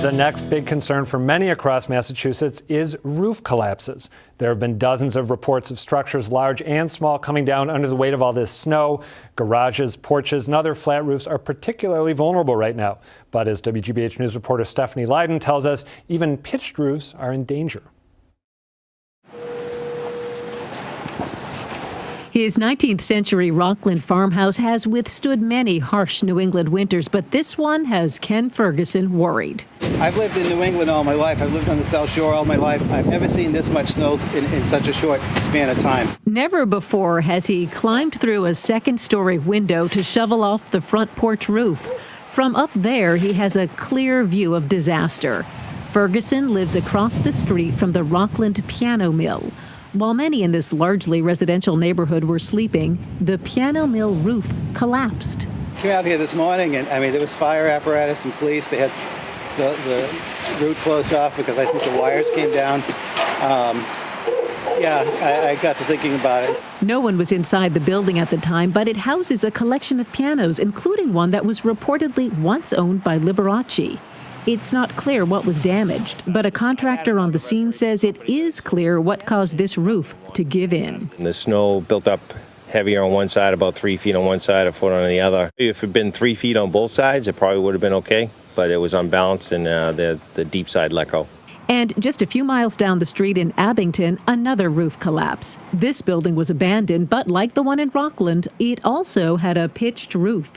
The next big concern for many across Massachusetts is roof collapses. There have been dozens of reports of structures large and small coming down under the weight of all this snow. Garages, porches, and other flat roofs are particularly vulnerable right now. But as WGBH News reporter Stephanie Leyden tells us, even pitched roofs are in danger. His 19th century Rockland farmhouse has withstood many harsh New England winters, but this one has Ken Ferguson worried. I've lived in New England all my life. I've lived on the South Shore all my life. I've never seen this much snow in such a short span of time. Never before has he climbed through a second-story window to shovel off the front porch roof. From up there, he has a clear view of disaster. Ferguson lives across the street from the Rockland Piano Mill. While many in this largely residential neighborhood were sleeping, the piano mill roof collapsed. I came out here this morning, and there was fire apparatus and police. They had the route closed off because I think the wires came down. I got to thinking about it. No one was inside the building at the time, but it houses a collection of pianos, including one that was reportedly once owned by Liberace. It's not clear what was damaged, but a contractor on the scene says it is clear what caused this roof to give in. The snow built up heavier on one side, about 3 feet on one side, a foot on the other. If it had been 3 feet on both sides, it probably would have been okay, but it was unbalanced and the deep side let go. And just a few miles down the street in Abington, another roof collapse. This building was abandoned, but like the one in Rockland, it also had a pitched roof.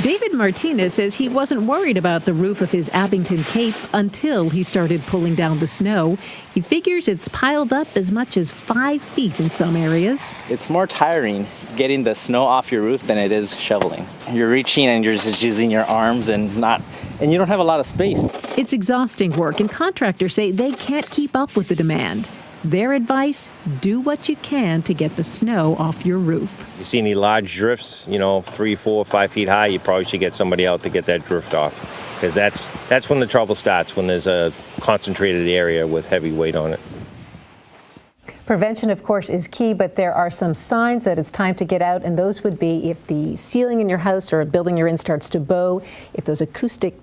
David Martinez says he wasn't worried about the roof of his Abington Cape until he started pulling down the snow. He figures it's piled up as much as 5 feet in some areas. It's more tiring getting the snow off your roof than it is shoveling. You're reaching and you're just using your arms and you don't have a lot of space. It's exhausting work, and contractors say they can't keep up with the demand. Their advice, do what you can to get the snow off your roof. You see any large drifts, 3, 4, 5 feet high, you probably should get somebody out to get that drift off. Because that's when the trouble starts, when there's a concentrated area with heavy weight on it. Prevention, of course, is key, but there are some signs that it's time to get out, and those would be if the ceiling in your house or a building you're in starts to bow, if those acoustic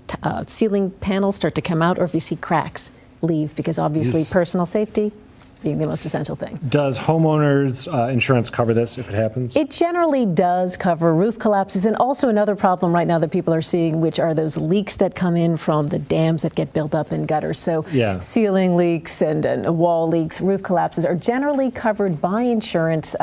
ceiling panels start to come out, or if you see cracks, leave, because obviously personal safety being the most essential thing. Does homeowners insurance cover this if it happens? It generally does cover roof collapses, and also another problem right now that people are seeing, which are those leaks that come in from the dams that get built up in gutters. So ceiling leaks and wall leaks, roof collapses are generally covered by insurance.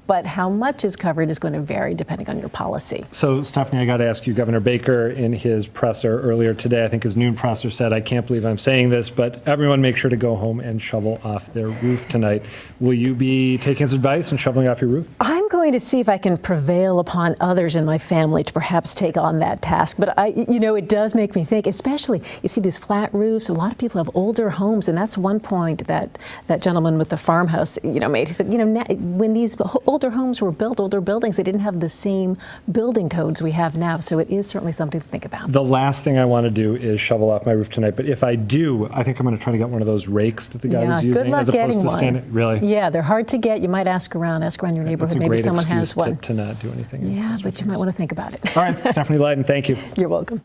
But how much is covered is going to vary depending on your policy. So, Stephanie, I got to ask you, Governor Baker, in his presser earlier today, I think his noon presser said, I can't believe I'm saying this, but everyone make sure to go home and shovel off their roof tonight. Will you be taking his advice and shoveling off your roof? I'm going to see if I can prevail upon others in my family to perhaps take on that task. But it does make me think, especially, you see these flat roofs, a lot of people have older homes, and that's one point that gentleman with the farmhouse, made. He said, when these older homes were built, older buildings, they didn't have the same building codes we have now. So it is certainly something to think about. The last thing I want to do is shovel off my roof tonight. But if I do, I think I'm going to try to get one of those rakes that the guy was using. Good luck as opposed getting to one. standing. Really? Yeah, they're hard to get. You might ask around your neighborhood. Maybe someone has one. To not do anything. Yeah, but you might want to think about it. All right, Stephanie Leyden, thank you. You're welcome.